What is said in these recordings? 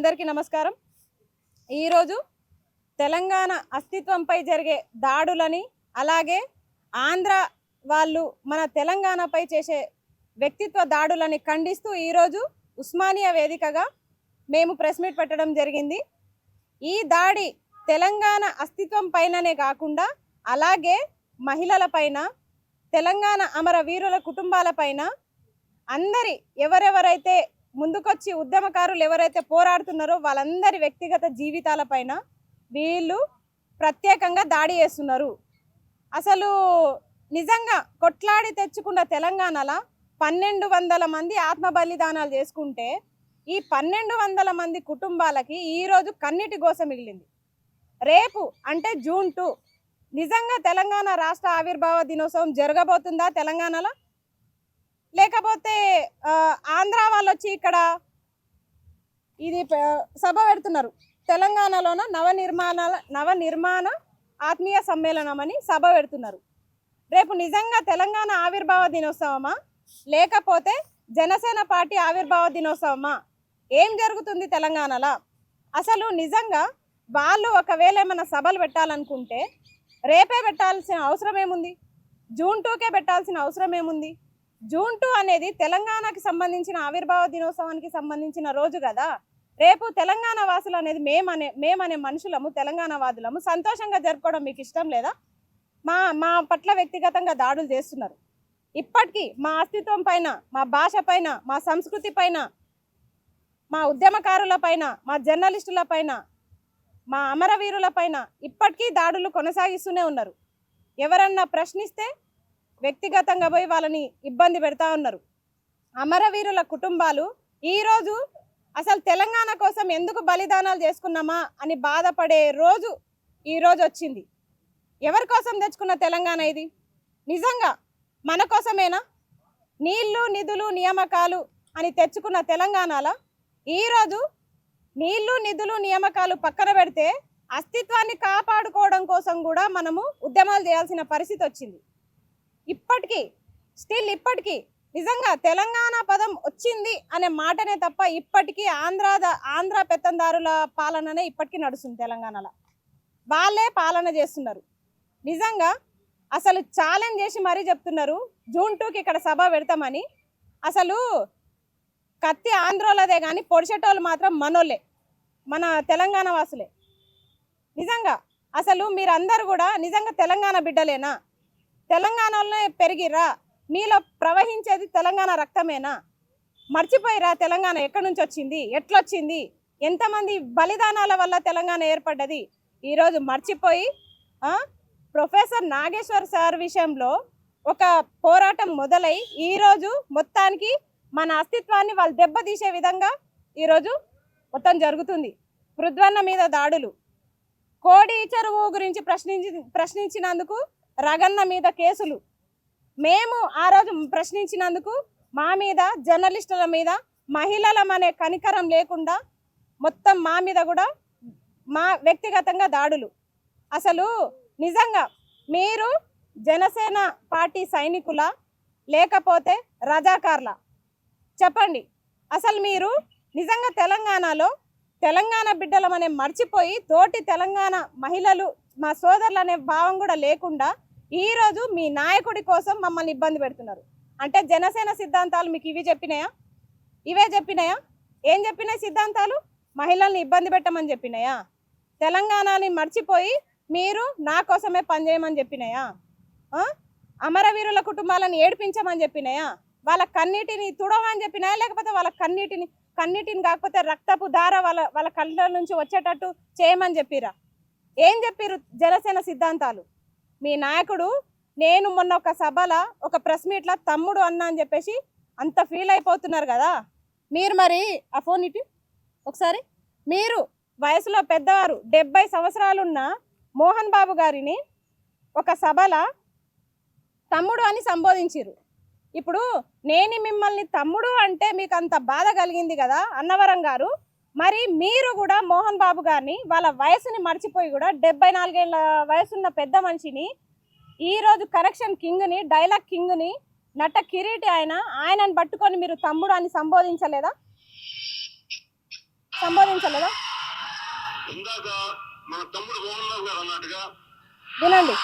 అందరికీ నమస్కారం। ఈరోజు తెలంగాణ అస్తిత్వంపై జరిగే దాడులని అలాగే ఆంధ్ర వాళ్ళు మన తెలంగాణపై చేసే వ్యక్తిత్వ దాడులని ఖండిస్తూ ఈరోజు ఉస్మానియా వేదికగా మేము ప్రెస్ మీట్ పెట్టడం జరిగింది। ఈ దాడి తెలంగాణ అస్తిత్వం పైననే కాకుండా అలాగే మహిళలపైన తెలంగాణ అమరవీరుల కుటుంబాలపైన అందరి ఎవరెవరైతే ముందుకొచ్చి ఉద్యమకారులు ఎవరైతే పోరాడుతున్నారో వాళ్ళందరి వ్యక్తిగత జీవితాలపైన వీళ్ళు ప్రత్యేకంగా దాడి చేస్తున్నారు। అసలు నిజంగా కొట్లాడి తెచ్చుకున్న తెలంగాణలో 1200 మంది ఆత్మ బలిదానాలు చేసుకుంటే ఈ 1200 మంది కుటుంబాలకి ఈరోజు కన్నీటి గోస మిగిలింది। రేపు అంటే జూన్ 2 నిజంగా తెలంగాణ రాష్ట్ర ఆవిర్భావ దినోత్సవం జరగబోతుందా తెలంగాణలో? లేకపోతే ఆంధ్ర వాళ్ళు వచ్చి ఇక్కడ ఇది సభ పెడుతున్నారు, తెలంగాణలోన నవనిర్మాణ ఆత్మీయ సమ్మేళనం అని సభ పెడుతున్నారు। రేపు నిజంగా తెలంగాణ ఆవిర్భావ దినోత్సవమా లేకపోతే జనసేన పార్టీ ఆవిర్భావ దినోత్సవమా? ఏం జరుగుతుంది తెలంగాణలో? అసలు నిజంగా వాళ్ళు ఒకవేళ ఏమైనా సభలు పెట్టాలనుకుంటే రేపే పెట్టాల్సిన అవసరం ఏముంది? జూన్ 2కే పెట్టాల్సిన అవసరం ఏముంది? జూన్ 2 అనేది తెలంగాణకి సంబంధించిన ఆవిర్భావ దినోత్సవానికి సంబంధించిన రోజు కదా। రేపు తెలంగాణ వాసులు అనేది మేమనే మనుషులము, తెలంగాణ వాదులము సంతోషంగా జరుపుకోవడం మీకు ఇష్టం లేదా? మా పట్ల వ్యక్తిగతంగా దాడులు చేస్తున్నారు। ఇప్పటికీ మా అస్తిత్వం పైన, మా భాష పైన, మా సంస్కృతి పైన, మా ఉద్యమకారుల పైన, మా జర్నలిస్టుల పైన, మా అమరవీరుల పైన ఇప్పటికీ దాడులు కొనసాగిస్తూనే ఉన్నారు। ఎవరన్నా ప్రశ్నిస్తే వ్యక్తిగతంగా పోయి వాళ్ళని ఇబ్బంది పెడతా ఉన్నారు। అమరవీరుల కుటుంబాలు ఈరోజు అసలు తెలంగాణ కోసం ఎందుకు బలిదానాలు చేసుకున్నామా అని బాధపడే రోజు ఈరోజు వచ్చింది। ఎవరి కోసం తెచ్చుకున్న తెలంగాణ ఇది? నిజంగా మన కోసమేనా? నీళ్లు నిధులు నియామకాలు అని తెచ్చుకున్న తెలంగాణలో ఈరోజు నీళ్లు నిధులు నియామకాలు పక్కన పెడితే అస్తిత్వాన్ని కాపాడుకోవడం కోసం కూడా మనము ఉద్యమాలు చేయాల్సిన పరిస్థితి వచ్చింది। ఇప్పటికీ నిజంగా తెలంగాణ పదం వచ్చింది అనే మాటనే తప్ప ఇప్పటికీ ఆంధ్ర పెత్తందారుల పాలననే ఇప్పటికీ నడుస్తుంది తెలంగాణలో। వాళ్ళే పాలన చేస్తున్నారు। నిజంగా అసలు ఛాలెంజ్ చేసి మరీ చెప్తున్నారు జూన్ 2కి ఇక్కడ సభ పెడతామని। అసలు కత్తి ఆంధ్రోలదే కానీ పొడిచేటోళ్ళు మాత్రం మనోళ్ళే, మన తెలంగాణ వాసులే। నిజంగా అసలు మీరందరూ కూడా నిజంగా తెలంగాణ బిడ్డలేనా? తెలంగాణలోనే పెరిగిరా? మీలో ప్రవహించేది తెలంగాణ రక్తమేనా? మర్చిపోయిరా తెలంగాణ ఎక్కడి నుంచి వచ్చింది, ఎట్లొచ్చింది, ఎంతమంది బలిదానాల వల్ల తెలంగాణ ఏర్పడ్డది? ఈరోజు మర్చిపోయి ప్రొఫెసర్ నాగేశ్వర్ సార్ విషయంలో ఒక పోరాటం మొదలై ఈరోజు మొత్తానికి మన అస్తిత్వాన్ని వాళ్ళు దెబ్బతీసే విధంగా ఈరోజు మొత్తం జరుగుతుంది। పృథ్వన్న మీద దాడులు, కోడి చెరువు గురించి ప్రశ్నించినందుకు రగన్న మీద కేసులు, మేము ఆ రోజు ప్రశ్నించినందుకు మా మీద, జర్నలిస్టుల మీద, మహిళలమనే కనికరం లేకుండా మొత్తం మా మీద కూడా మా వ్యక్తిగతంగా దాడులు। అసలు నిజంగా మీరు జనసేన పార్టీ సైనికుల లేకపోతే రజాకార్ల? చెప్పండి। అసలు మీరు నిజంగా తెలంగాణలో తెలంగాణ బిడ్డలమనే మర్చిపోయి తోటి తెలంగాణ మహిళలు మా సోదరులు అనే భావం కూడా లేకుండా ఈరోజు మీ నాయకుడి కోసం మమ్మల్ని ఇబ్బంది పెడుతున్నారు। అంటే జనసేన సిద్ధాంతాలు మీకు ఇవే చెప్పినాయా? ఏం చెప్పినాయి సిద్ధాంతాలు? మహిళల్ని ఇబ్బంది పెట్టమని చెప్పినాయా? తెలంగాణని మర్చిపోయి మీరు నా కోసమే పనిచేయమని చెప్పినాయా? అమరవీరుల కుటుంబాలను ఏడిపించమని చెప్పినాయా? వాళ్ళ కన్నీటిని తుడవని చెప్పినాయా? లేకపోతే వాళ్ళ కన్నీటిని కాకపోతే రక్తపు ధార వాళ్ళ కళ్ళ నుంచి వచ్చేటట్టు చేయమని చెప్పిరా? ఏం చెప్పిరు జనసేన సిద్ధాంతాలు? మీ నాయకుడు నేను మొన్న ఒక సభలో ఒక ప్రెస్ మీట్లో తమ్ముడు అన్న అని చెప్పేసి అంత ఫీల్ అయిపోతున్నారు కదా మీరు। మరి ఆ ఫోన్ ఇటు ఒకసారి, మీరు వయసులో పెద్దవారు 70 సంవత్సరాలున్న మోహన్ బాబు గారిని ఒక సభలో తమ్ముడు అని సంబోధించారు। ఇప్పుడు నేను మిమ్మల్ని తమ్ముడు అంటే మీకు అంత బాధ కలిగింది కదా అన్నవరం గారు, మరి మీరు కూడా మోహన్ బాబు గారిని వాళ్ళ వయసుని మర్చిపోయి కూడా 74 ఏళ్ళ వయసున్న పెద్ద మనిషిని ఈరోజు కరెక్షన్ కింగ్ని, డైలాగ్ కింగ్ని, నట కిరీటి ఆయనను పట్టుకొని మీరు తమ్ముడు అని సంబోధించలేదా? సంబోధించలేదా? ఇందాక మన తమ్ముడు మోహన్ బాబు గారు అన్నట్టుగా వినండి.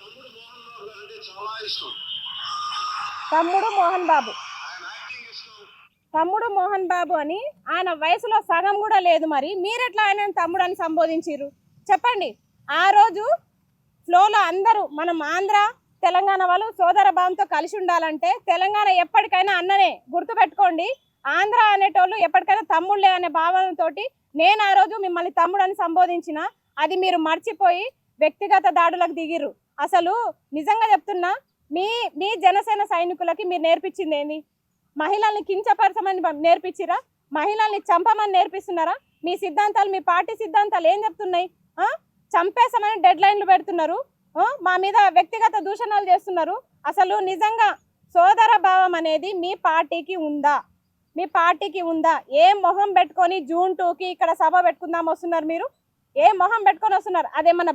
తమ్ముడు మోహన్ బాబు గారు అంటే చాలా ఇష్టం. తమ్ముడు మోహన్ బాబు, ఆయన యాక్టింగ్ ఇష్టం. తమ్ముడు మోహన్ బాబు అని ఆయన వయసులో సగం కూడా లేదు. మరి మీరెట్లా ఆయన తమ్ముడు అని సంబోధించారు చెప్పండి. ఆ రోజు ఫ్లోలో అందరూ మనం ఆంధ్ర తెలంగాణ వాళ్ళు సోదర భావంతో కలిసి ఉండాలంటే తెలంగాణ ఎప్పటికైనా అన్ననే గుర్తుపెట్టుకోండి. ఆంధ్ర అనేటోళ్ళు ఎప్పటికైనా తమ్ముళ్ళే అనే భావనతో నేను ఆ రోజు మిమ్మల్ని తమ్ముడు అని సంబోధించిన, అది మీరు మర్చిపోయి వ్యక్తిగత దాడులకు దిగిర్రు. అసలు నిజంగా చెప్తున్నా, మీ మీ జనసేన సైనికులకి మీరు నేర్పించింది ఏంది? మహిళల్ని కించపరచమని నేర్పించిరా? మహిళల్ని చంపమని నేర్పిస్తున్నారా? మీ సిద్ధాంతాలు, మీ పార్టీ సిద్ధాంతాలు ఏం చెప్తున్నాయి? చంపేసామని డెడ్ లైన్లు పెడుతున్నారు, మా మీద వ్యక్తిగత దూషణలు చేస్తున్నారు. అసలు నిజంగా సోదర భావం అనేది మీ పార్టీకి ఉందా? మీ పార్టీకి ఉందా? ఏ మొహం పెట్టుకొని జూన్ 2కి ఇక్కడ సభ పెట్టుకుందాం వస్తున్నారు మీరు? ఏ మొహం పెట్టుకొని వస్తున్నారు? అదేమన్నా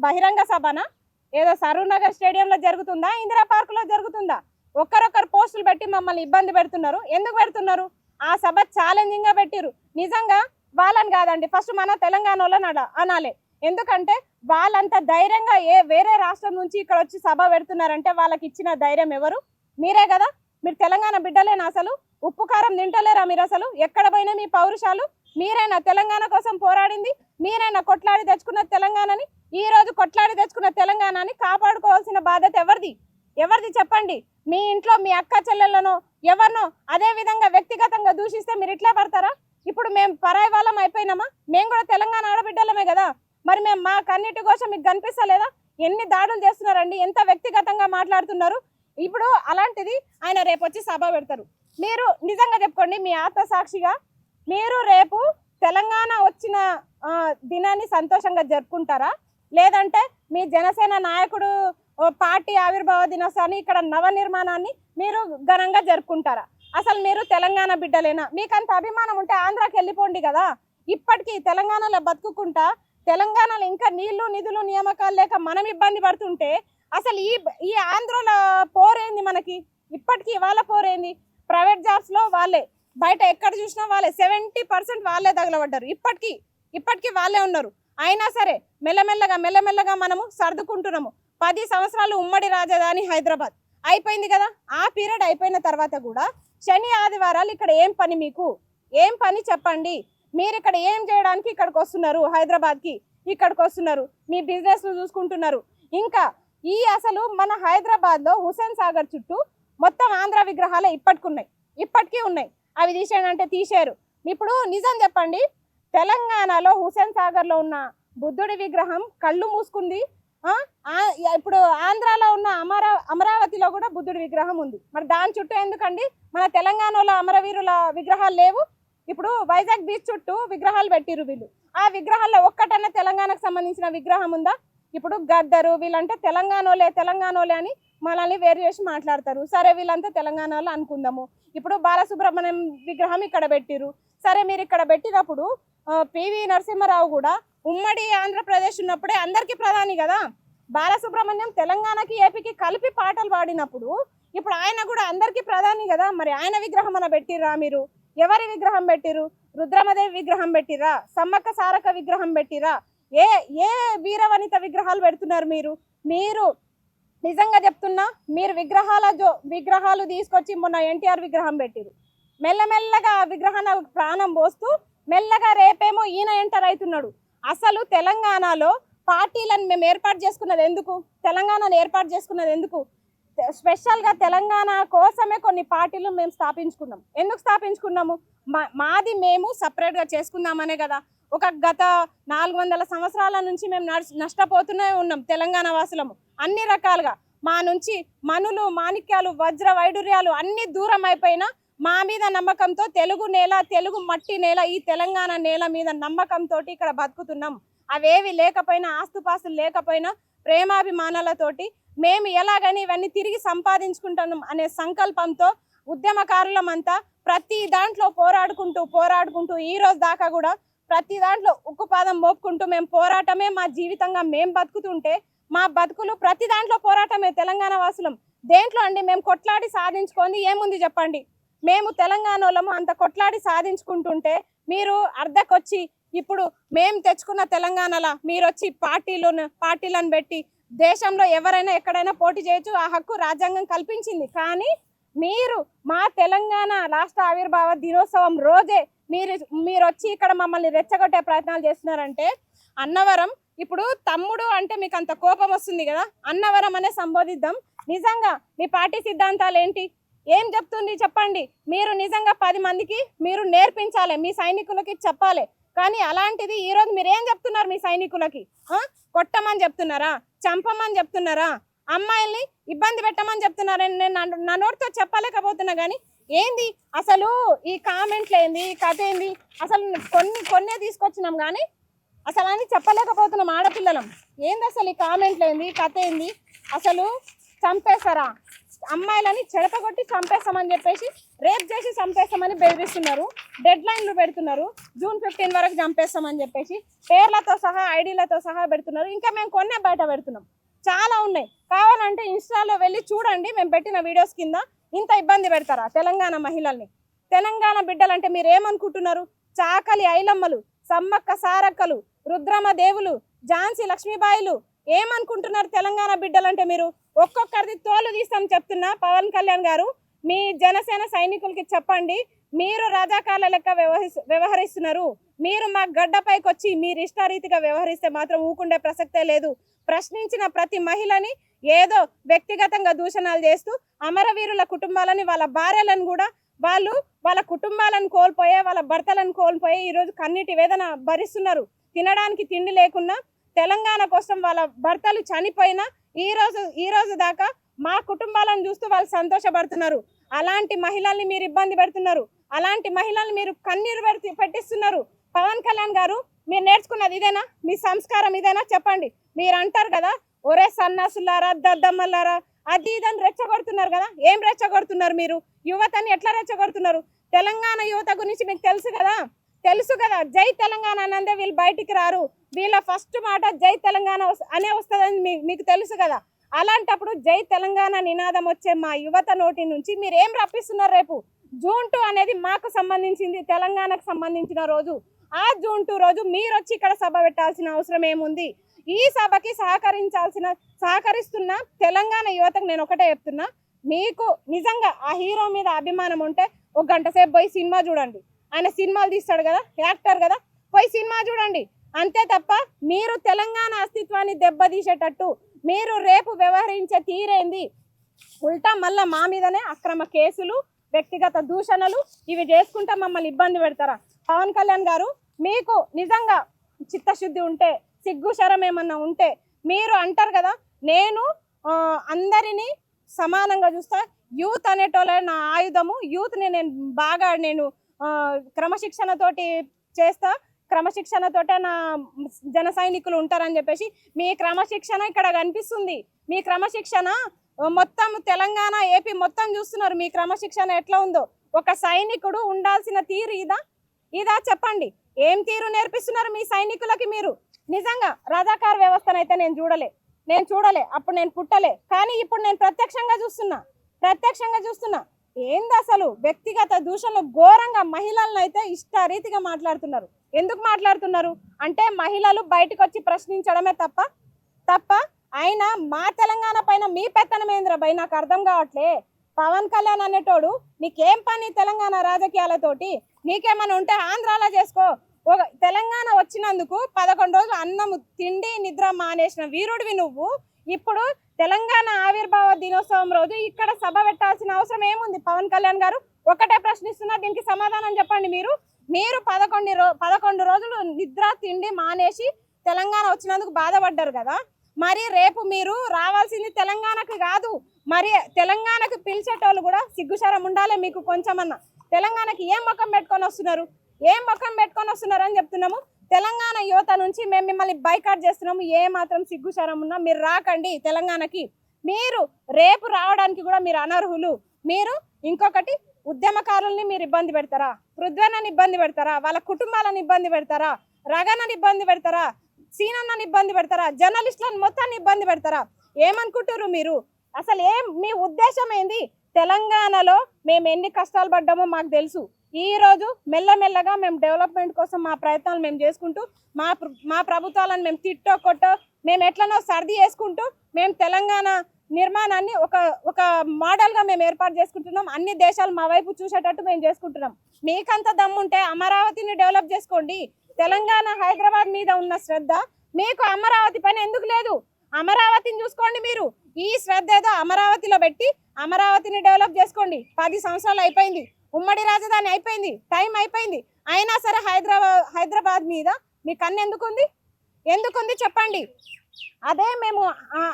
బహిరంగ సభనా? ఏదో సరూర్ నగర్ స్టేడియంలో జరుగుతుందా? ఇందిరా పార్కులో జరుగుతుందా? ఒక్కరొక్కరు పోస్టులు పెట్టి మమ్మల్ని ఇబ్బంది పెడుతున్నారు. ఎందుకు పెడుతున్నారు? ఆ సభ ఛాలెంజింగ్ గా పెట్టిరు. నిజంగా వాళ్ళని కాదండి, ఫస్ట్ మన తెలంగాణ వాళ్ళని అనాలి. ఎందుకంటే వాళ్ళంత ధైర్యంగా వేరే రాష్ట్రం నుంచి ఇక్కడ వచ్చి సభ పెడుతున్నారంటే వాళ్ళకి ఇచ్చిన ధైర్యం ఎవరు? మీరే కదా. మీరు తెలంగాణ బిడ్డలేనా? అసలు ఉప్పు కారం తింటలేరా మీరు? అసలు ఎక్కడ పోయినా మీ పౌరుషాలు? మీరైనా తెలంగాణ కోసం పోరాడింది? మీరైనా కొట్లాడి తెచ్చుకున్న తెలంగాణని? ఈ రోజు కొట్లాడి తెచ్చుకున్న తెలంగాణని కాపాడుకోవాల్సిన బాధ్యత ఎవరిది చెప్పండి. మీ ఇంట్లో మీ అక్క చెల్లెళ్ళనో ఎవరినో అదే విధంగా వ్యక్తిగతంగా దూషిస్తే మీరు ఇట్లా పడతారా? ఇప్పుడు మేము పరాయి వాళ్ళం అయిపోయినామా? మేము కూడా తెలంగాణ ఆడబిడ్డలమే కదా. మరి మేము మా కన్నిటి కోసం మీకు కనిపిస్తలేదా? ఎన్ని దాడులు చేస్తున్నారండి, ఎంత వ్యక్తిగతంగా మాట్లాడుతున్నారు. ఇప్పుడు అలాంటిది ఆయన రేపు వచ్చి సభ పెడతారు. మీరు నిజంగా చెప్పుకోండి, మీ ఆత్మసాక్షిగా మీరు రేపు తెలంగాణ వచ్చిన దినాన్ని సంతోషంగా జరుపుకుంటారా? లేదంటే మీ జనసేన నాయకుడు పార్టీ ఆవిర్భావ దినోత్సవాన్ని, ఇక్కడ నవనిర్మాణాన్ని మీరు ఘనంగా జరుపుకుంటారా? అసలు మీరు తెలంగాణ బిడ్డలేనా? మీకంత అభిమానం ఉంటే ఆంధ్రాకి వెళ్ళిపోండి కదా. ఇప్పటికీ తెలంగాణలో బతుకుకుంటా, తెలంగాణలో ఇంకా నీళ్లు నిధులు నియామకాలు లేక మనం ఇబ్బంది పడుతుంటే అసలు ఈ ఆంధ్రలో పోరేంది మనకి? ఇప్పటికీ వాళ్ళ పోరేంది? ప్రైవేట్ జాబ్స్ లో వాళ్ళే, బయట ఎక్కడ చూసినా వాళ్ళే, 70% వాళ్ళే తగలబడ్డారు. ఇప్పటికీ వాళ్ళే ఉన్నారు. అయినా సరే మెల్లమెల్లగా మనము సర్దుకుంటున్నాము. 10 సంవత్సరాలు ఉమ్మడి రాజధాని హైదరాబాద్ అయిపోయింది కదా. ఆ పీరియడ్ అయిపోయిన తర్వాత కూడా శని ఆదివారాలు ఇక్కడ ఏం పని? మీకు ఏం పని చెప్పండి. మీరు ఇక్కడ ఏం చేయడానికి ఇక్కడికి వస్తున్నారు? హైదరాబాద్కి ఇక్కడికి వస్తున్నారు, మీ బిజినెస్లు చూసుకుంటున్నారు. ఇంకా అసలు మన హైదరాబాద్లో హుస్సేన్ సాగర్ చుట్టూ మొత్తం ఆంధ్ర విగ్రహాలే ఇప్పటికీ ఉన్నాయి. అవి తీసేయండి తీసేయరు. ఇప్పుడు నిజం చెప్పండి, తెలంగాణలో హుస్సేన్ సాగర్లో ఉన్న బుద్ధుడి విగ్రహం కళ్ళు మూసుకుంది. ఇప్పుడు ఆంధ్రాలో ఉన్న అమరావతిలో కూడా బుద్ధుడి విగ్రహం ఉంది. మరి దాని చుట్టూ ఎందుకండి మన తెలంగాణలో అమరవీరుల విగ్రహాలు లేవు? ఇప్పుడు వైజాగ్ బీచ్ చుట్టూ విగ్రహాలు పెట్టిరు వీళ్ళు. ఆ విగ్రహాల్లో ఒక్కటన్నా తెలంగాణకు సంబంధించిన విగ్రహం ఉందా? ఇప్పుడు గద్దరు వీళ్ళంటే తెలంగాణోలే అని మనల్ని వేరు చేసి మాట్లాడతారు. సరే, వీళ్ళంతా తెలంగాణలో అనుకుందాము. ఇప్పుడు బాలసుబ్రహ్మణ్యం విగ్రహం ఇక్కడ పెట్టిరు. సరే, మీరు ఇక్కడ పెట్టినప్పుడు పివి నరసింహారావు కూడా ఉమ్మడి ఆంధ్రప్రదేశ్ ఉన్నప్పుడే అందరికీ ప్రధాని కదా. బాలసుబ్రహ్మణ్యం తెలంగాణకి ఏపీకి కలిపి పాటలు పాడినప్పుడు ఇప్పుడు ఆయన కూడా అందరికీ ప్రధాని కదా. మరి ఆయన విగ్రహం అన్న పెట్టిర్రా మీరు? ఎవరి విగ్రహం పెట్టిరు? రుద్రమదేవి విగ్రహం పెట్టిరా? సమ్మక్క సారక విగ్రహం పెట్టిరా? ఏ వీరవనిత విగ్రహాలు పెడుతున్నారు మీరు? నిజంగా చెప్తున్నా, మీరు విగ్రహాలు తీసుకొచ్చి మొన్న ఎన్టీఆర్ విగ్రహం పెట్టిరు. మెల్లమెల్లగా ఆ విగ్రహాన్ని ప్రాణం పోస్తూ మెల్లగా రేపేమో ఈయన ఎంటర్ అవుతున్నాడు. అసలు తెలంగాణలో పార్టీలను మేము ఏర్పాటు చేసుకున్నది ఎందుకు? తెలంగాణను ఏర్పాటు చేసుకున్నది ఎందుకు? స్పెషల్గా తెలంగాణ కోసమే కొన్ని పార్టీలు మేము స్థాపించుకున్నాం. ఎందుకు స్థాపించుకున్నాము? మాది మేము సపరేట్గా చేసుకుందామనే కదా. గత 400 సంవత్సరాల నుంచి మేము నష్టపోతూనే ఉన్నాం తెలంగాణ వాసులము. అన్ని రకాలుగా మా నుంచి మనులు, మాణిక్యాలు, వజ్ర వైడూర్యాలు అన్ని దూరం అయిపోయినా మా మీద నమ్మకంతో తెలుగు నేల, తెలుగు మట్టి నేల, ఈ తెలంగాణ నేల మీద నమ్మకంతో ఇక్కడ బతుకుతున్నాం. అవేవి లేకపోయినా, ఆస్తుపాస్తులు లేకపోయినా ప్రేమాభిమానాలతోటి మేము ఎలాగని ఇవన్నీ తిరిగి సంపాదించుకుంటాం అనే సంకల్పంతో ఉద్యమకారులమంతా ప్రతి దాంట్లో పోరాడుకుంటూ ఈ రోజు దాకా కూడా ప్రతి దాంట్లో ఉక్కుపాదం మోపుకుంటూ మేము పోరాటమే మా జీవితంగా మేము బతుకుతుంటే మా బతుకులు ప్రతి దాంట్లో పోరాటమే. తెలంగాణ వాసులం దేంట్లో అండి మేము కొట్లాడి సాధించుకుంది ఏముంది చెప్పండి. మేము తెలంగాణలో అంత కొట్లాడి సాధించుకుంటుంటే మీరు అర్ధకొచ్చి ఇప్పుడు మేము తెచ్చుకున్న తెలంగాణలో మీరు వచ్చి పార్టీలను పెట్టి దేశంలో ఎవరైనా ఎక్కడైనా పోటీ చేయొచ్చు, ఆ హక్కు రాజ్యాంగం కల్పించింది. కానీ మీరు మా తెలంగాణ రాష్ట్ర ఆవిర్భావ దినోత్సవం రోజే మీరు వచ్చి ఇక్కడ మమ్మల్ని రెచ్చగొట్టే ప్రయత్నాలు చేస్తున్నారంటే అన్నవరం ఇప్పుడు తమ్ముడు అంటే మీకు అంత కోపం వస్తుంది కదా, అన్నవరం అనే సంబోధిద్దాం. నిజంగా మీ పార్టీ సిద్ధాంతాలు ఏంటి, ఏం చెప్తుంది చెప్పండి. మీరు నిజంగా 10 మందికి మీరు నేర్పించాలి, మీ సైనికులకి చెప్పాలి. కానీ అలాంటిది ఈరోజు మీరు ఏం చెప్తున్నారు మీ సైనికులకి? కొట్టమని చెప్తున్నారా, చంపమని చెప్తున్నారా, అమ్మాయిల్ని ఇబ్బంది పెట్టమని చెప్తున్నారని నేను నా నోటితో చెప్పలేకపోతున్నా. కానీ ఏంది అసలు ఈ కామెంట్లు ఏంది, ఈ కథ ఏంది, అసలు కొన్నే తీసుకొచ్చినాం కానీ అసలు అని చెప్పలేకపోతున్నాం ఆడపిల్లలం. ఏంది అసలు ఈ కామెంట్లు ఏంది, కథ ఏంది, అసలు చంపేస్తారా అమ్మాయిలని చెడపగొట్టి చంపేస్తామని చెప్పేసి రేప్ చేసి చంపేస్తామని బెదిరిస్తున్నారు, డెడ్ లైన్లు పెడుతున్నారు, జూన్ 15 వరకు చంపేస్తామని చెప్పేసి పేర్లతో సహా ఐడీలతో సహా పెడుతున్నారు. ఇంకా మేము కొన్నే బయట పెడుతున్నాం, చాలా ఉన్నాయి. కావాలంటే ఇన్స్టాలో వెళ్ళి చూడండి, మేము పెట్టిన వీడియోస్ కింద. ఇంత ఇబ్బంది పెడతారా తెలంగాణ మహిళల్ని? తెలంగాణ బిడ్డలంటే మీరు ఏమనుకుంటున్నారు? చాకలి ఐలమ్మలు, సమ్మక్క సారక్కలు, రుద్రమ దేవులు, ఝాన్సీ లక్ష్మీబాయిలు ఏమనుకుంటున్నారు తెలంగాణ బిడ్డలంటే? మీరు ఒక్కొక్కరిది తోలు తీస్తాం చెప్తున్నా. పవన్ కళ్యాణ్ గారు మీ జనసేన సైనికులకి చెప్పండి, మీరు రజాకార్ల లెక్క వ్యవహరిస్తున్నారు. మీరు మా గడ్డపైకి వచ్చి మీరు ఇష్టారీతిగా వ్యవహరిస్తే మాత్రం ఊకుండే ప్రసక్తే లేదు. ప్రశ్నించిన ప్రతి మహిళని ఏదో వ్యక్తిగతంగా దూషణలు చేస్తూ అమరవీరుల కుటుంబాలని, వాళ్ళ భార్యలను కూడా వాళ్ళ కుటుంబాలను కోల్పోయే, వాళ్ళ భర్తలను కోల్పోయే ఈరోజు కన్నీటి వేదన భరిస్తున్నారు. తినడానికి తిండి లేకున్నా, తెలంగాణ కోసం వాళ్ళ భర్తలు చనిపోయినా ఈ రోజు దాకా మా కుటుంబాలను చూస్తూ వాళ్ళు సంతోషపడుతున్నారు. అలాంటి మహిళల్ని మీరు ఇబ్బంది పెడుతున్నారు, అలాంటి మహిళల్ని మీరు కన్నీరు పెట్టిస్తున్నారు. పవన్ కళ్యాణ్ గారు మీరు నేర్చుకున్నది ఇదేనా? మీ సంస్కారం ఇదేనా? చెప్పండి. మీరు అంటారు కదా, ఒరే సన్నాసులారా, దద్దమ్మలారా, అది ఇదని రెచ్చగొడుతున్నారు కదా. ఏం రెచ్చగొడుతున్నారు మీరు? యువతని ఎట్లా రెచ్చగొడుతున్నారు? తెలంగాణ యువత గురించి మీకు తెలుసు కదా. జై తెలంగాణ అనందే వీళ్ళు బయటికి రారు. వీళ్ళ ఫస్ట్ మాట జై తెలంగాణ అనే వస్తుందని మీకు తెలుసు కదా. అలాంటప్పుడు జై తెలంగాణ నినాదం వచ్చే మా యువత నోటి నుంచి మీరు ఏం రప్పిస్తున్నారు? రేపు జూన్ 2 అనేది మాకు సంబంధించింది, తెలంగాణకు సంబంధించిన రోజు. ఆ జూన్ 2 రోజు మీరు వచ్చి ఇక్కడ సభ పెట్టాల్సిన అవసరం ఏముంది? ఈ సభకి సహకరిస్తున్న తెలంగాణ యువతకు నేను ఒకటే చెప్తున్నా, మీకు నిజంగా ఆ హీరో మీద అభిమానం ఉంటే 1 గంట సేపు పోయి సినిమా చూడండి. ఆయన సినిమాలు తీస్తాడు కదా, యాక్టర్ కదా, పోయి సినిమా చూడండి. అంతే తప్ప మీరు తెలంగాణ అస్తిత్వాన్ని దెబ్బతీసేటట్టు మీరు రేపు వ్యవహరించే తీరేంది? ఉల్టా మళ్ళా మా మీదనే అక్రమ కేసులు, వ్యక్తిగత దూషణలు ఇవి చేసుకుంటా మమ్మల్ని ఇబ్బంది పెడతారా? పవన్ కళ్యాణ్ గారు మీకు నిజంగా చిత్తశుద్ధి ఉంటే, సిగ్గు శరం ఏమన్నా ఉంటే మీరు అంటారు కదా, నేను అందరినీ సమానంగా చూస్తా, యూత్ అనేటోళ్ళ నా ఆయుధము, యూత్ని నేను క్రమశిక్షణతోటి చేస్తా, క్రమశిక్షణతోటే నా జన సైనికులు ఉంటారని చెప్పేసి మీ క్రమశిక్షణ ఇక్కడ కనిపిస్తుంది. మీ క్రమశిక్షణ మొత్తం తెలంగాణ ఏపీ మొత్తం చూస్తున్నారు. మీ క్రమశిక్షణ ఎట్లా ఉందో. ఒక సైనికుడు ఉండాల్సిన తీరు ఇదా చెప్పండి. ఏం తీరు నేర్పిస్తున్నారు మీ సైనికులకి మీరు? నిజంగా రజాకార్ వ్యవస్థనైతే నేను చూడలే, అప్పుడు నేను పుట్టలే. కానీ ఇప్పుడు నేను ప్రత్యక్షంగా చూస్తున్నా. ఏంది అసలు వ్యక్తిగత దూషణలు ఘోరంగా మహిళలను అయితే ఇష్టారీతిగా మాట్లాడుతున్నారు. ఎందుకు మాట్లాడుతున్నారు అంటే మహిళలు బయటకు వచ్చి ప్రశ్నించడమే తప్ప ఆయన మా తెలంగాణ పైన మీ పెత్తనమేంద్ర భయ్ నాకు అర్థం కావట్లే. పవన్ కళ్యాణ్ అనేటోడు నీకేం పని తెలంగాణ రాజకీయాలతోటి? నీకేమైనా ఉంటే ఆంధ్రాలో చేసుకో. తెలంగాణ వచ్చినందుకు 11 రోజులు అన్నం తిండి నిద్ర మానేసిన వీరుడివి నువ్వు. ఇప్పుడు తెలంగాణ ఆవిర్భావ దినోత్సవం రోజు ఇక్కడ సభ పెట్టాల్సిన అవసరం ఏముంది? పవన్ కళ్యాణ్ గారు ఒకటే ప్రశ్నిస్తున్నా, దీనికి సమాధానం చెప్పండి. మీరు 11 రోజులు నిద్ర తిండి మానేసి తెలంగాణ వచ్చినందుకు బాధపడ్డారు కదా. మరి రేపు మీరు రావాల్సింది తెలంగాణకు కాదు, మరి తెలంగాణకు పిలిచేటోళ్ళు కూడా సిగ్గుశరం ఉండాలి మీకు కొంచెమన్నా. తెలంగాణకి ఏం ముఖం పెట్టుకొని వస్తున్నారు అని చెప్తున్నాము. తెలంగాణ యువత నుంచి మేము మిమ్మల్ని బైకాట్ చేస్తున్నాము. ఏ మాత్రం సిగ్గుశరం ఉన్నా మీరు రాకండి తెలంగాణకి. మీరు రేపు రావడానికి కూడా మీరు అనర్హులు. మీరు ఇంకొకటి ఉద్యమకారుల్ని మీరు ఇబ్బంది పెడతారా, పృథ్వీని ఇబ్బంది పెడతారా, వాళ్ళ కుటుంబాలను ఇబ్బంది పెడతారా, రగనని ఇబ్బంది పెడతారా, సీనన్నని ఇబ్బంది పెడతారా, జర్నలిస్టులను మొత్తాన్ని ఇబ్బంది పెడతారా? ఏమనుకుంటారు మీరు? అసలు మీ ఉద్దేశం ఏంది? తెలంగాణలో మేము ఎన్ని కష్టాలు పడ్డామో మాకు తెలుసు. ఈ రోజు మెల్లమెల్లగా మేము డెవలప్మెంట్ కోసం మా ప్రయత్నాలు మేము చేసుకుంటూ మా ప్రభుత్వాలను మేము తిట్టో కొట్టో మేము ఎట్లనో సర్ది చేసుకుంటూ మేము తెలంగాణ నిర్మాణాన్ని ఒక మోడల్గా మేము ఏర్పాటు చేసుకుంటున్నాం. అన్ని దేశాలు మా వైపు చూసేటట్టు మేము చేసుకుంటున్నాం. మీకంత దమ్ముంటే అమరావతిని డెవలప్ చేసుకోండి. తెలంగాణ హైదరాబాద్ మీద ఉన్న శ్రద్ధ మీకు అమరావతి పైన ఎందుకు లేదు? అమరావతిని చూసుకోండి. మీరు ఈ శ్రద్ధ ఏదో అమరావతిలో పెట్టి అమరావతిని డెవలప్ చేసుకోండి. 10 సంవత్సరాలు అయిపోయింది, ఉమ్మడి రాజధాని అయిపోయింది, టైం అయిపోయింది. అయినా సరే హైదరాబాద్ మీద మీ కన్ను ఎందుకుంది చెప్పండి. అదే మేము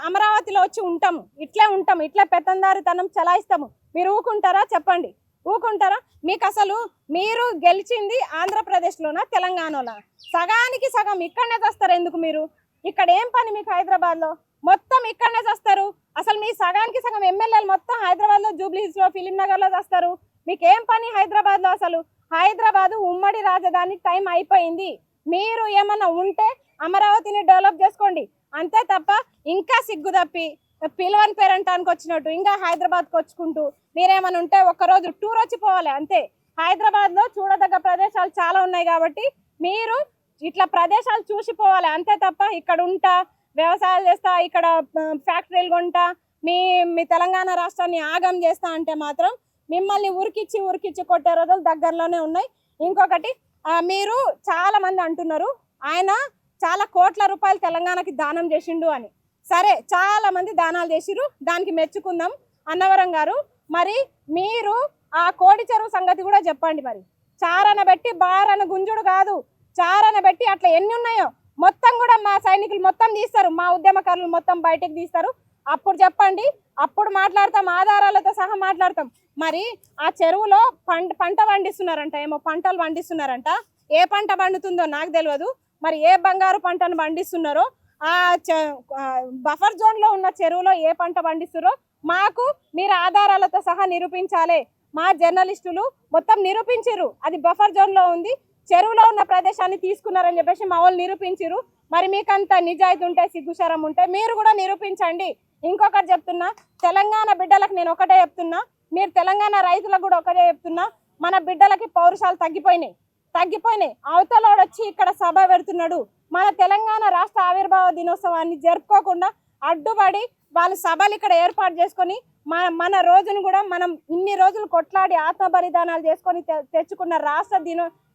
అమరావతిలో వచ్చి ఉంటాము, ఇట్లే పెత్తందారితనం చలాయిస్తాము. మీరు ఊకుంటారా? చెప్పండి, ఊకుంటారా? మీకు అసలు మీరు గెలిచింది ఆంధ్రప్రదేశ్లోనా తెలంగాణలోనా? సగానికి సగం ఇక్కడనే చేస్తారు. ఎందుకు మీరు ఇక్కడ ఏం పని మీకు? హైదరాబాద్లో మొత్తం ఇక్కడనే చేస్తారు. అసలు మీ సగానికి సగం ఎమ్మెల్యేలు మొత్తం హైదరాబాద్లో, జూబ్లీహిల్స్లో, ఫిలిం నగర్లో చేస్తారు. మీకేం పని హైదరాబాద్లో? అసలు హైదరాబాదు ఉమ్మడి రాజధాని టైం అయిపోయింది. మీరు ఏమన్నా ఉంటే అమరావతిని డెవలప్ చేసుకోండి. అంతే తప్ప ఇంకా సిగ్గు తప్పి పిలవని పేరంటానికి వచ్చినట్టు ఇంకా హైదరాబాద్కి వచ్చుకుంటూ మీరేమన్నా ఉంటే ఒక్కరోజు టూర్ వచ్చిపోవాలి అంతే. హైదరాబాద్లో చూడదగ్గ ప్రదేశాలు చాలా ఉన్నాయి కాబట్టి మీరు ఇట్లా ప్రదేశాలు చూసిపోవాలి అంతే తప్ప ఇక్కడ ఉంటా, వ్యవసాయాలు చేస్తా, ఇక్కడ ఫ్యాక్టరీలు కొంటా, మీ తెలంగాణ రాష్ట్రాన్ని ఆగం చేస్తా అంటే మాత్రం మిమ్మల్ని ఉరికిచ్చి కొట్టే రోజులు దగ్గరలోనే ఉన్నాయి. ఇంకొకటి, మీరు చాలా మంది అంటున్నారు ఆయన చాలా కోట్ల రూపాయలు తెలంగాణకి దానం చేసిండు అని. సరే, చాలా మంది దానాలు చేసిరు, దానికి మెచ్చుకుందాం అన్నవరం గారు. మరి మీరు ఆ కోడి చెరువు సంగతి కూడా చెప్పండి. మరి చారన పెట్టి బారన గుంజుడు కాదు, చారన పెట్టి అట్లా ఎన్ని ఉన్నాయో మొత్తం కూడా మా సైనికులు మొత్తం తీస్తారు, మా ఉద్యమకారులు మొత్తం బయటకు తీస్తారు. అప్పుడు చెప్పండి, అప్పుడు మాట్లాడతాం, ఆధారాలతో సహా మాట్లాడతాం. మరి ఆ చెరువులో పంట పండిస్తున్నారంట, ఏమో పంటలు పండిస్తున్నారంట. ఏ పంట పండుతుందో నాకు తెలియదు. మరి ఏ బంగారు పంటను పండిస్తున్నారో, ఆ బఫర్ జోన్లో ఉన్న చెరువులో ఏ పంట పండిస్తున్నారో మాకు మీరు ఆధారాలతో సహా నిరూపించాలి. మా జర్నలిస్టులు మొత్తం నిరూపించారు అది బఫర్ జోన్లో ఉంది, చెరువులో ఉన్న ప్రదేశాన్ని తీసుకున్నారని చెప్పేసి మా వాళ్ళు నిరూపించారు. మరి మీకంత నిజాయితీ ఉంటే, సిగ్గుశరం ఉంటే మీరు కూడా నిరూపించండి. ఇంకొకటి చెప్తున్నా, తెలంగాణ బిడ్డలకు నేను ఒకటే చెప్తున్నా, మీరు తెలంగాణ రైతులకు కూడా ఒకటే చెప్తున్నా, మన బిడ్డలకి పౌరుషాలు తగ్గిపోయినాయి. అవతలోడు వచ్చి ఇక్కడ సభ పెడుతున్నాడు, మన తెలంగాణ రాష్ట్ర ఆవిర్భావ దినోత్సవాన్ని జరుపుకోకుండా అడ్డుపడి వాళ్ళు సభలు ఇక్కడ ఏర్పాటు చేసుకొని మన రోజును కూడా మనం ఇన్ని రోజులు కొట్లాడి ఆత్మ బలిదానాలు చేసుకొని తెచ్చుకున్న రాష్ట్ర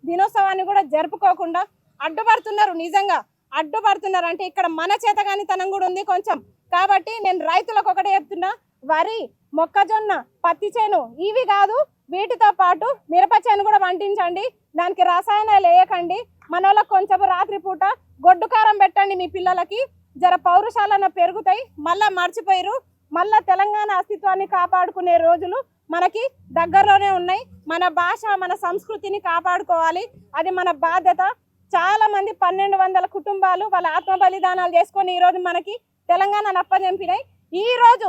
దినోత్సవాన్ని కూడా జరుపుకోకుండా అడ్డుపడుతున్నారు. నిజంగా అడ్డుపడుతున్నారు అంటే ఇక్కడ మన చేతగానితనం కూడా ఉంది కొంచెం. కాబట్టి నేను రైతులకు ఒకటే చెప్తున్నా, వరి, మొక్కజొన్న, పత్తి చేను ఇవి కాదు, వీటితో పాటు మిరప చేను కూడా పండించండి. దానికి రసాయనాలు వేయకండి. మన వాళ్ళకి కొంచెం రాత్రిపూట గొడ్డు కారం పెట్టండి, మీ పిల్లలకి జర పౌరుషాలన్న పెరుగుతాయి. మళ్ళా మర్చిపోయారు. మళ్ళా తెలంగాణ అస్తిత్వాన్ని కాపాడుకునే రోజులు మనకి దగ్గరలోనే ఉన్నాయి. మన భాష, మన సంస్కృతిని కాపాడుకోవాలి, అది మన బాధ్యత. చాలా మంది 1200 కుటుంబాలు వాళ్ళ ఆత్మ బలిదానాలు చేసుకొని ఈరోజు మనకి తెలంగాణ అప్పజెంపినాయి. ఈ రోజు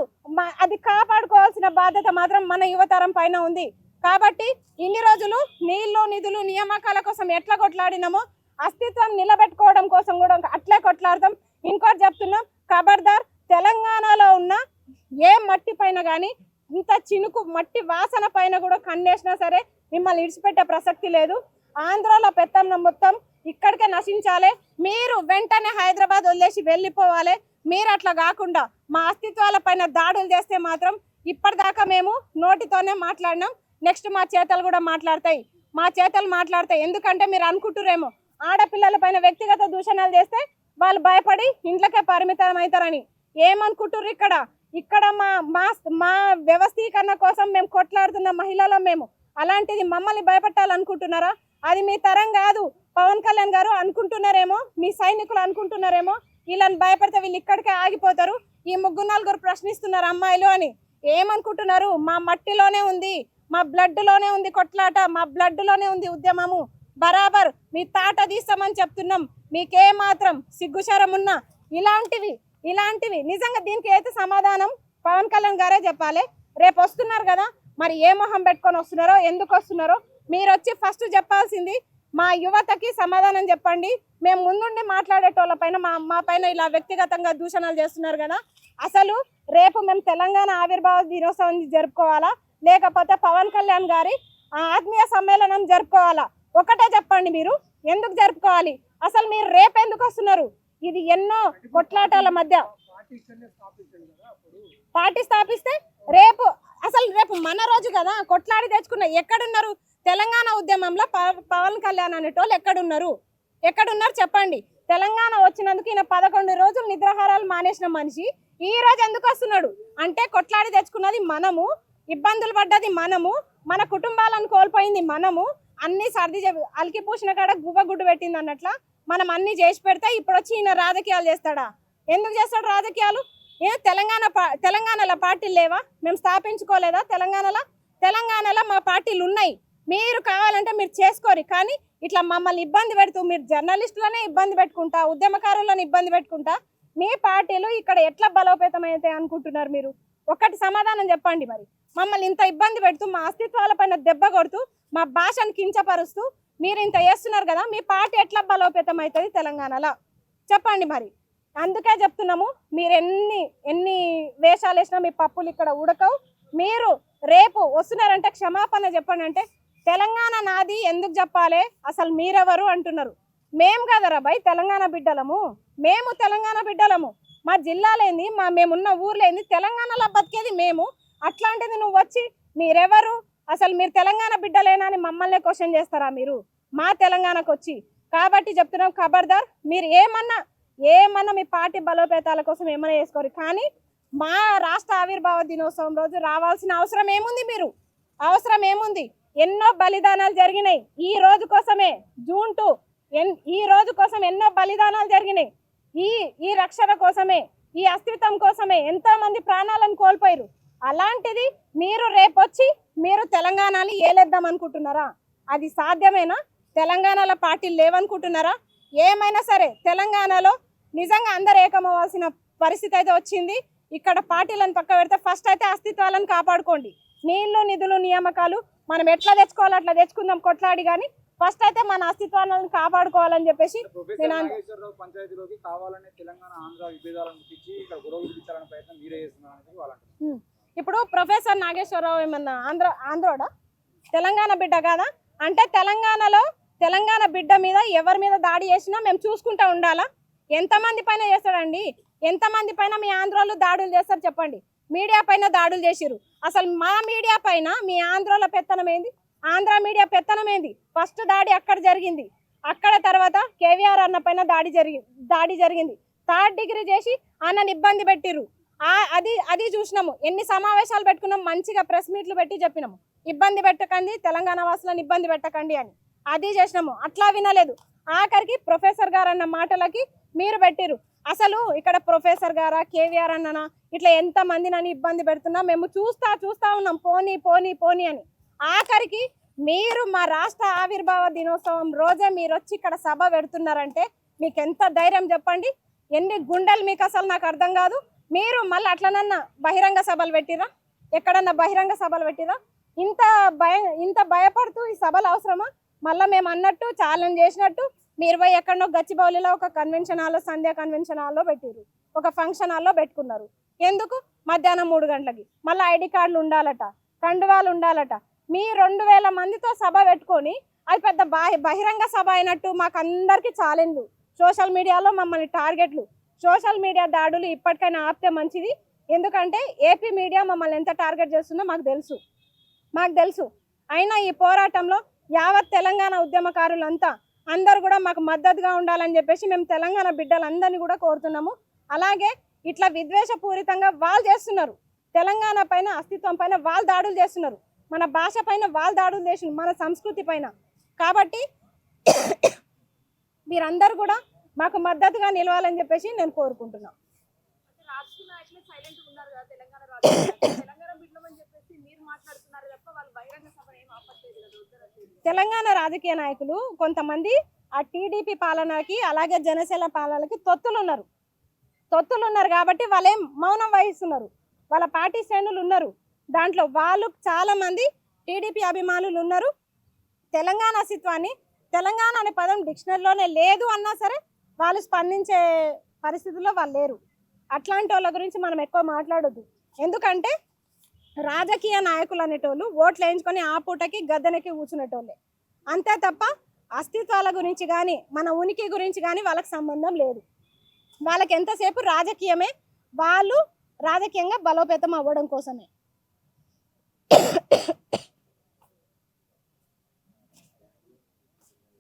అది కాపాడుకోవాల్సిన బాధ్యత మాత్రం మన యువతరం పైన ఉంది. కాబట్టి ఇన్ని రోజులు నీళ్లు, నిధులు, నియామకాల కోసం ఎట్లా కొట్లాడినామో అస్తిత్వం నిలబెట్టుకోవడం కోసం కూడా అట్లే కొట్లాడతాం. ఇంకోటి చెప్తున్నాం, ఖబర్దార్, తెలంగాణలో ఉన్న ఏ మట్టి పైన కానీ ఇంత చినుకు మట్టి వాసన పైన కూడా కన్నేసినా సరే మిమ్మల్ని ఇడిచిపెట్టే ప్రసక్తి లేదు. ఆంధ్రాలో పెత్తనం మొత్తం ఇక్కడికే నశించాలి. మీరు వెంటనే హైదరాబాద్ వదిలేసి వెళ్ళిపోవాలి. మీరు అట్లా కాకుండా మా అస్తిత్వాల పైన దాడులు చేస్తే మాత్రం ఇప్పటిదాకా మేము నోటితోనే మాట్లాడినాం, నెక్స్ట్ మా చేతలు కూడా మాట్లాడతాయి. ఎందుకంటే మీరు అనుకుంటురేమో ఆడపిల్లల పైన వ్యక్తిగత దూషణలు చేస్తే వాళ్ళు భయపడి ఇంట్లోకే పరిమితం అవుతారని. ఏమనుకుంటుర్రు? ఇక్కడ మా వ్యవస్థీకరణ కోసం మేము కొట్లాడుతున్న మహిళలం మేము. అలాంటిది మమ్మల్ని భయపెట్టాలనుకుంటున్నారా? అది మీ తరం కాదు. పవన్ కళ్యాణ్ గారు అనుకుంటున్నారేమో, మీ సైనికులు అనుకుంటున్నారేమో వీళ్ళని భయపడితే వీళ్ళు ఇక్కడికే ఆగిపోతారు, ఈ 3-4 ప్రశ్నిస్తున్నారు అమ్మాయిలు అని. ఏమనుకుంటున్నారు? మా మట్టిలోనే ఉంది, మా బ్లడ్లోనే ఉంది కొట్లాట, మా బ్లడ్లోనే ఉంది ఉద్యమము. బరాబర్ మీ తాట తీస్తామని చెప్తున్నాం. మీకే మాత్రం సిగ్గుశరం ఉన్నా ఇలాంటివి నిజంగా దీనికి అయితే సమాధానం పవన్ కళ్యాణ్ గారే చెప్పాలి. రేపు వస్తున్నారు కదా, మరి ఏ మొహం పెట్టుకొని వస్తున్నారో, ఎందుకు వస్తున్నారో మీరు వచ్చి ఫస్ట్ చెప్పాల్సింది మా యువతకి సమాధానం చెప్పండి. మేము ముందుండి మాట్లాడేటోళ్ళ పైన మా పైన ఇలా వ్యక్తిగతంగా దూషణలు చేస్తున్నారు కదా. అసలు రేపు మేము తెలంగాణ ఆవిర్భావ దినోత్సవం జరుపుకోవాలా, లేకపోతే పవన్ కళ్యాణ్ గారి ఆత్మీయ సమ్మేళనం జరుపుకోవాలా? ఒకటే చెప్పండి, మీరు ఎందుకు జరుపుకోవాలి? అసలు మీరు రేపు ఎందుకు వస్తున్నారు? ఇది ఎన్నో కొట్లాటాల మధ్య పార్టీ స్థాపిస్తే రేపు మన రోజు కదా, కొట్లాడి తెచ్చుకున్న ఎక్కడున్నారు? తెలంగాణ ఉద్యమంలో పవన్ కళ్యాణ్ అనేటోళ్ళు ఎక్కడున్నారు చెప్పండి. తెలంగాణ వచ్చినందుకు ఈయన 11 రోజులు నిద్రాహారాలు మానేసిన మనిషి ఈ రోజు ఎందుకు వస్తున్నాడు అంటే, కొట్లాడి తెచ్చుకున్నది మనము, ఇబ్బందులు పడ్డది మనము, మన కుటుంబాలను కోల్పోయింది మనము, అన్ని సర్ది అలికి పూసిన కాడ గువ్వగుడ్డు పెట్టింది అన్నట్ల మనం అన్ని చేసి పెడితే ఇప్పుడు వచ్చి ఈయన రాజకీయాలు చేస్తాడా? ఎందుకు చేస్తాడు రాజకీయాలు? తెలంగాణలో పార్టీలు లేవా? మేము స్థాపించుకోలేదా? తెలంగాణలో మా పార్టీలు ఉన్నాయి. మీరు కావాలంటే మీరు చేసుకోరు, కానీ ఇట్లా మమ్మల్ని ఇబ్బంది పెడుతూ, మీరు జర్నలిస్టులనే ఇబ్బంది పెట్టుకుంటా, ఉద్యమకారులను ఇబ్బంది పెట్టుకుంటా మీ పార్టీలు ఇక్కడ ఎట్లా బలోపేతం అయితే అనుకుంటున్నారు మీరు? ఒక్కటి సమాధానం చెప్పండి. మరి మమ్మల్ని ఇంత ఇబ్బంది పెడుతూ, మా అస్తిత్వాల పైన దెబ్బ కొడుతూ, మా భాషను కించపరుస్తూ మీరు ఇంత చేస్తున్నారు కదా, మీ పార్టీ ఎట్లా బలోపేతం అవుతుంది తెలంగాణలో చెప్పండి. మరి అందుకే చెప్తున్నాము, మీరు ఎన్ని వేషాలు వేసినా మీ పప్పులు ఇక్కడ ఉడకవు. మీరు రేపు వస్తున్నారంటే క్షమాపణ చెప్పండి. అంటే తెలంగాణ నాది ఎందుకు చెప్పాలి? అసలు మీరెవరు అంటున్నారు. మేము కదరా భయ్ తెలంగాణ బిడ్డలము, మా జిల్లాలేంది, మేమున్న ఊర్లేంది, తెలంగాణలో బతికేది మేము. అట్లాంటిది నువ్వు వచ్చి మీరెవరు, అసలు మీరు తెలంగాణ బిడ్డలేనా అని మమ్మల్ని క్వశ్చన్ చేస్తారా మీరు మా తెలంగాణకు వచ్చి? కాబట్టి చెప్తున్నాం, ఖబర్దార్. మీరు ఏమన్నా మీ పార్టీ బలోపేతాల కోసం ఏమైనా చేసుకోరు, కానీ మా రాష్ట్ర ఆవిర్భావ దినోత్సవం రోజు రావాల్సిన అవసరం ఏముంది? ఎన్నో బలిదానాలు జరిగినాయి ఈ రోజు కోసమే. జూన్ 2 ఈ రోజు కోసం ఎన్నో బలిదానాలు జరిగినాయి. ఈ రక్షణ కోసమే, ఈ అస్తిత్వం కోసమే ఎంతో మంది ప్రాణాలను కోల్పోయారు. అలాంటిది మీరు రేపొచ్చి మీరు తెలంగాణని ఏలేద్దాం అనుకుంటున్నారా? అది సాధ్యమేనా? తెలంగాణలో పార్టీలు లేవనుకుంటున్నారా? ఏమైనా సరే తెలంగాణలో నిజంగా అందరు ఏకమవ్వాల్సిన పరిస్థితి అయితే వచ్చింది. ఇక్కడ పార్టీలను పక్క పెడితే ఫస్ట్ అయితే అస్తిత్వాలను కాపాడుకోండి. నీళ్లు, నిధులు, నియామకాలు మనం ఎట్లా తెచ్చుకోవాలో అట్లా తెచ్చుకుందాం కొట్లాడి, కానీ ఫస్ట్ అయితే మన అస్తిత్వాలను కాపాడుకోవాలని చెప్పేసి ఇప్పుడు ప్రొఫెసర్ నాగేశ్వరరావు ఏమన్నా ఆంధ్రోడా? తెలంగాణ బిడ్డ కాదా? అంటే తెలంగాణ బిడ్డ మీద ఎవరి మీద దాడి చేసినా మేము చూసుకుంటా ఉండాలా? ఎంతమంది పైన చేస్తాడండి? ఎంతమంది పైన మీ ఆంధ్రాలో దాడులు చేస్తారు చెప్పండి? మీడియా పైన దాడులు చేసిరు. అసలు మా మీడియా పైన మీ ఆంధ్రాలో పెత్తనం ఏంది? ఆంధ్ర మీడియా పెత్తనం ఏంది? ఫస్ట్ దాడి అక్కడ జరిగింది. అక్కడ తర్వాత కేవీఆర్ అన్న పైన దాడి జరిగింది. 3rd డిగ్రీ చేసి అన్నని ఇబ్బంది పెట్టిరు. అది చూసినాము. ఎన్ని సమావేశాలు పెట్టుకున్నాం, మంచిగా ప్రెస్ మీట్లు పెట్టి చెప్పినాము, ఇబ్బంది పెట్టకండి, తెలంగాణ వాసులను ఇబ్బంది పెట్టకండి అని. అది చేసినాము. అట్లా వినలేదు. ఆఖరికి ప్రొఫెసర్ గారు అన్న మాటలకి మీరు పెట్టిరు. అసలు ఇక్కడ ప్రొఫెసర్ గారా, కేవీఆర్ అన్ననా, ఇట్లా ఎంత మందిని ఇబ్బంది పెడుతున్నా మేము చూస్తా ఉన్నాం, పోనీ అని. ఆఖరికి మీరు మా రాష్ట్ర ఆవిర్భావ దినోత్సవం రోజే మీరు వచ్చి ఇక్కడ సభ పెడుతున్నారంటే మీకు ఎంత ధైర్యం చెప్పండి? ఎన్ని గుండెలు మీకు? అసలు నాకు అర్థం కాదు. మీరు మళ్ళీ అట్లనన్నా బహిరంగ సభలు పెట్టిరా? ఎక్కడన్నా బహిరంగ సభలు పెట్టిరా? ఇంత భయపడుతూ ఈ సభలు అవసరమా? మళ్ళీ మేము అన్నట్టు ఛాలెంజ్ చేసినట్టు మీరు పోయి ఎక్కడో గచ్చిబౌలిలో ఒక కన్వెన్షన్ హాల్లో, సంధ్యా కన్వెన్షన్ హాల్లో పెట్టిరు, ఒక ఫంక్షన్ హాల్లో పెట్టుకున్నారు. ఎందుకు? మధ్యాహ్నం 3 గంటలకి. మళ్ళీ ఐడి కార్డులు ఉండాలట, కండువాలు ఉండాలట. మీ 2000 మందితో సభ పెట్టుకొని అది పెద్ద బహిరంగ సభ అయినట్టు మాకు అందరికీ ఛాలెంజ్లు, సోషల్ మీడియాలో మమ్మల్ని టార్గెట్లు, సోషల్ మీడియా దాడులు ఇప్పటికైనా ఆపితే మంచిది. ఎందుకంటే ఏపీ మీడియా మమ్మల్ని ఎంత టార్గెట్ చేస్తుందో మాకు తెలుసు. అయినా ఈ పోరాటంలో యావత్ తెలంగాణ ఉద్యమకారులంతా అందరూ కూడా మాకు మద్దతుగా ఉండాలని చెప్పేసి మేము తెలంగాణ బిడ్డలందరినీ కూడా కోరుతున్నాము. అలాగే ఇట్లా విద్వేషపూరితంగా వాళ్ళు చేస్తున్నారు, తెలంగాణ పైన, అస్తిత్వం పైన వాళ్ళు దాడులు చేస్తున్నారు, మన భాష పైన వాళ్ళు దాడులు చేస్తున్నారు, మన సంస్కృతి పైన. కాబట్టి మీరందరూ కూడా మాకు మద్దతుగా నిలవాలని చెప్పేసి నేను కోరుకుంటున్నాను. తెలంగాణ రాజకీయ నాయకులు కొంతమంది ఆ టీడీపీ పాలనకి అలాగే జనసేన పాలనకి తొత్తులు ఉన్నారు కాబట్టి వాళ్ళేం మౌనం వహిస్తున్నారు. వాళ్ళ పార్టీ శ్రేణులు ఉన్నారు, దాంట్లో వాళ్ళు చాలా మంది టీడీపీ అభిమానులు ఉన్నారు. తెలంగాణ అస్తిత్వాన్ని, తెలంగాణ అనే పదం డిక్షనరీలోనే లేదు అన్నా సరే వాళ్ళు స్పందించే పరిస్థితుల్లో వాళ్ళు లేరు. అట్లాంటి వాళ్ళ గురించి మనం ఎక్కువ మాట్లాడొద్దు. ఎందుకంటే రాజకీయ నాయకులు అనేటోళ్ళు ఓట్లు వేయించుకొని ఆ పూటకి గద్దెనెక్కి కూర్చునేటోళ్ళే, అంతే తప్ప అస్తిత్వాల గురించి కానీ మన ఉనికి గురించి కానీ వాళ్ళకి సంబంధం లేదు. వాళ్ళకి ఎంతసేపు రాజకీయమే, వాళ్ళు రాజకీయంగా బలోపేతం అవ్వడం కోసమే.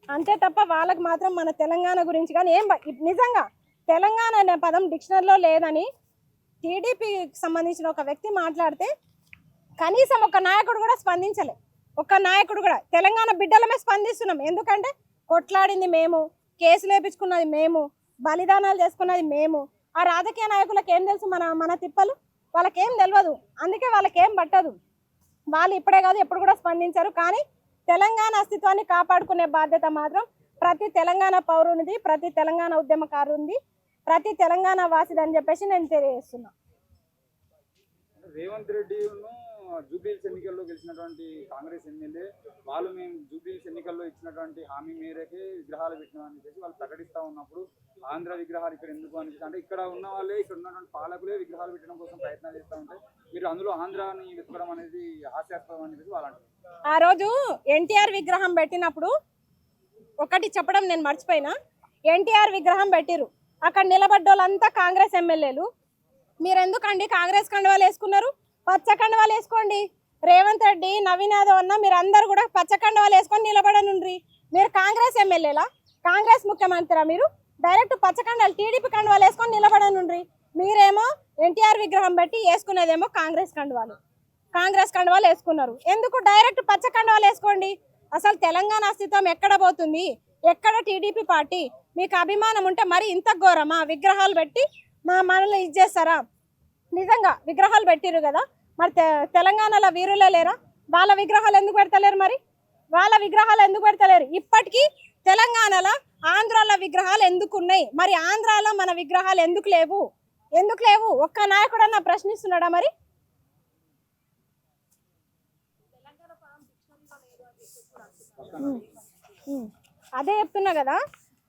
అంతే తప్ప వాళ్ళకి మాత్రం మన తెలంగాణ గురించి కానీ ఏం నిజంగా తెలంగాణ అనే పదం డిక్షనరీలో లేదని టీడీపీకి సంబంధించిన ఒక వ్యక్తి మాట్లాడితే కనీసం ఒక నాయకుడు కూడా స్పందించలే. ఒక నాయకుడు కూడా తెలంగాణ బిడ్డలమే స్పందిస్తున్నాం. ఎందుకంటే కొట్లాడింది మేము, కేసులు వేపించుకున్నది మేము, బలిదానాలు చేసుకున్నది మేము. ఆ రాజకీయ నాయకులకు ఏం తెలుసు మన తిప్పలు? వాళ్ళకేం తెలియదు, అందుకే వాళ్ళకేం పట్టదు. వాళ్ళు ఇప్పుడే కాదు ఎప్పుడు కూడా స్పందించారు. కానీ తెలంగాణ అస్తిత్వాన్ని కాపాడుకునే బాధ్యత మాత్రం ప్రతి తెలంగాణ పౌరునిది, ప్రతి తెలంగాణ ఉద్యమకారుంది, ప్రతి తెలంగాణ వాసిది అని చెప్పేసి నేను తెలియజేస్తున్నా. రేవంత్ రెడ్డి జూబ్లీహిల్స్ ఎన్నికల్లో గెలిచినటువంటి కాంగ్రెస్ ఎమ్మెల్యే వాళ్ళు మేము జూబ్లీహిల్స్ ఎన్నికల్లో ఇచ్చినటువంటి హామీ మేరకే విగ్రహాలు పెట్టినామని చెప్పేసి వాళ్ళు ప్రకటిస్తూ ఉన్నప్పుడు ఆంధ్ర విగ్రహాలు ఇక్కడ ఎందుకు అనిపిస్తుంది అంటే ఇక్కడ ఉన్న వాళ్ళే, ఇక్కడ ఉన్నటువంటి పాలకులే విగ్రహాలు పెట్టడం కోసం ప్రయత్నాలు చేస్తూ ఉంటే మీరు అందులో ఆంధ్రాని వెతకడం అనేది హాస్యాస్పదం అని చెప్పేసి వాళ్ళు అంటారు. ఆ రోజు ఎన్టీఆర్ విగ్రహం పెట్టినప్పుడు ఒకటి చెప్పడం నేను మర్చిపోయినా. ఎన్టీఆర్ విగ్రహం పెట్టిరు, అక్కడ నిలబడ్డోళ్ళంతా కాంగ్రెస్ ఎమ్మెల్యేలు. మీరు ఎందుకండి కాంగ్రెస్ కండువాలు వేసుకున్నారు? పచ్చ కండువాలు వేసుకోండి. రేవంత్ రెడ్డి, నవీన్ యాదవ్ అన్న మీరు అందరు కూడా పచ్చ కండువాలు వేసుకొని నిలబడనుండ్రి. మీరు కాంగ్రెస్ ఎమ్మెల్యేలా, కాంగ్రెస్ ముఖ్యమంత్రి? మీరు డైరెక్ట్ పచ్చ కండువాలు టీడీపీ కండువాలు వేసుకొని నిలబడనుండ్రి. మీరేమో ఎన్టీఆర్ విగ్రహం పెట్టి వేసుకునేదేమో కాంగ్రెస్ కండువాలు వేసుకున్నారు. ఎందుకు డైరెక్ట్ పచ్చ కండువాలు వేసుకోండి? అసలు తెలంగాణ అస్తిత్వం ఎక్కడ పోతుంది? ఎక్కడ టీడీపీ పార్టీ? మీకు అభిమానం ఉంటే మరి ఇంత ఘోరమా? విగ్రహాలు పెట్టి మనల్ని ఇది చేస్తారా? నిజంగా విగ్రహాలు పెట్టిరు కదా, మరి తెలంగాణలో వీరులే లేరా? వాళ్ళ విగ్రహాలు ఎందుకు పెడతలేరు? మరి వాళ్ళ విగ్రహాలు ఎందుకు పెడతలేరు? ఇప్పటికీ తెలంగాణలో ఆంధ్రాల విగ్రహాలు ఎందుకు ఉన్నాయి? మరి ఆంధ్రాలో మన విగ్రహాలు ఎందుకు లేవు? ఒక్క నాయకుడన్నా ప్రశ్నిస్తున్నాడా? మరి అదే చెప్తున్నా కదా,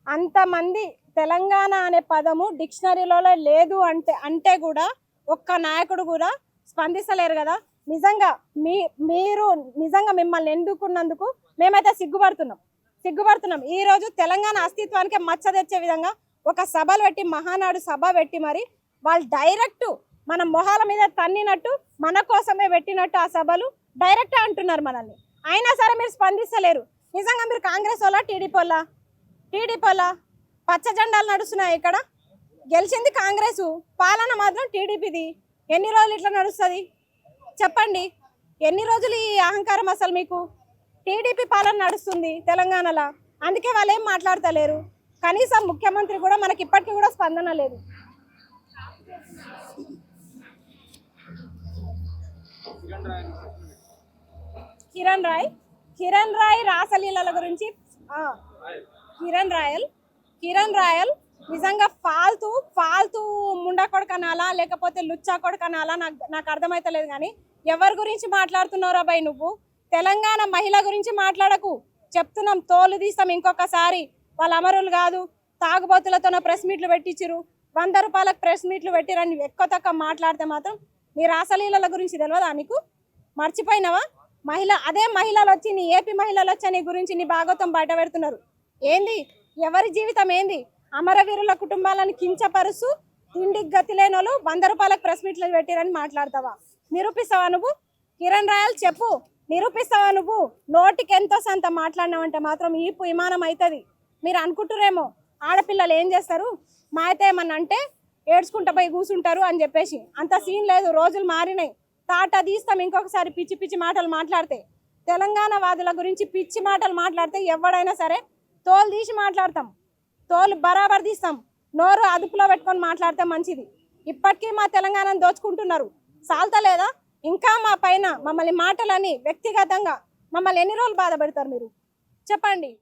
అంతమంది తెలంగాణ అనే పదము డిక్షనరీలో లేదు అంటే కూడా ఒక్క నాయకుడు కూడా స్పందిస్తలేరు కదా. మీరు నిజంగా మిమ్మల్ని ఎన్నుకున్నందుకు మేమైతే సిగ్గుపడుతున్నాం. ఈరోజు తెలంగాణ అస్తిత్వానికి మచ్చ తెచ్చే విధంగా ఒక సభలు పెట్టి, మహానాడు సభ పెట్టి మరి వాళ్ళు డైరెక్ట్ మన మొహాల మీద తన్నినట్టు, మన కోసమే పెట్టినట్టు ఆ సభలు డైరెక్ట్ అంటున్నారు మనల్ని. అయినా సరే మీరు స్పందిస్తలేరు. నిజంగా మీరు కాంగ్రెస్ వాళ్ళ, టీడీపీ వాళ్ళ? పచ్చ జెండాలు నడుస్తున్నాయి ఇక్కడ. గెలిచింది కాంగ్రెస్, పాలన మాత్రం టీడీపీది. ఎన్ని రోజులు ఇట్లా నడుస్తుంది చెప్పండి? ఎన్ని రోజులు ఈ అహంకారం? అసలు మీకు టీడీపీ పాలన నడుస్తుంది తెలంగాణలో, అందుకే వాళ్ళు ఏం మాట్లాడతలేరు. కనీసం ముఖ్యమంత్రి కూడా మనకి ఇప్పటికీ కూడా స్పందన లేదు. కిరణ్ రాయ్ రాసలీలల గురించి కిరణ్ రాయల్ నిజంగా ఫాల్తూ ముండా కొడుకు అనాలా లేకపోతే లుచ్చా కొడుకు అనాలా నాకు అర్థమైతలేదు. కానీ ఎవరి గురించి మాట్లాడుతున్నారా బాయ్? నువ్వు తెలంగాణ మహిళ గురించి మాట్లాడకు, చెప్తున్నాం. తోలు తీస్తాం ఇంకొకసారి. వాళ్ళ అమరులు కాదు, తాగుబోతులతో ప్రెస్ మీట్లు పెట్టించిరు, 100 రూపాయలకు ప్రెస్ మీట్లు పెట్టిరని ఎక్కువ తక్కువ మాట్లాడితే మాత్రం నీ రాసలీలల గురించి తెలియదా నీకు? మర్చిపోయినావా? అదే మహిళలు వచ్చి, నీ ఏపీ మహిళలు వచ్చి నీ గురించి నీ భాగవతం బయట పెడుతున్నారు. ఏంది? ఎవరి జీవితం ఏంది? అమరవీరుల కుటుంబాలను కించపరుస్తూ తిండికి గతి లేని వాళ్ళు 100 రూపాయలకు ప్రెస్ మీట్లు పెట్టిరని మాట్లాడతావా? నిరూపిస్తావా నువ్వు? కిరణ్ రాయల్ చెప్పు, నిరూపిస్తావా నువ్వు? నోటికి ఎంతో సంత మాట్లాడినావంటే మాత్రం ఈపు విమానం అవుతుంది. మీరు అనుకుంటురేమో ఆడపిల్లలు ఏం చేస్తారు, మా అయితే ఏమన్నా అంటే ఏడ్చుకుంటా పోయి కూర్చుంటారు అని చెప్పేసి. అంత సీన్ లేదు, రోజులు మారినాయి. తాట తీస్తాం ఇంకొకసారి పిచ్చి మాటలు మాట్లాడితే. తెలంగాణ వాదుల గురించి పిచ్చి మాటలు మాట్లాడితే ఎవడైనా సరే తోలు తీసి మాట్లాడతాం, తోలు బరాబర్ తీస్తాం. నోరు అదుపులో పెట్టుకొని మాట్లాడితే మంచిది. ఇప్పటికీ మా తెలంగాణను దోచుకుంటున్నారు, సాల్తలేదా? ఇంకా మా పైన మమ్మల్ని మాటలని వ్యక్తిగతంగా మమ్మల్ని ఎన్ని రోజులు బాధ పెడతారు మీరు? చెప్పండి.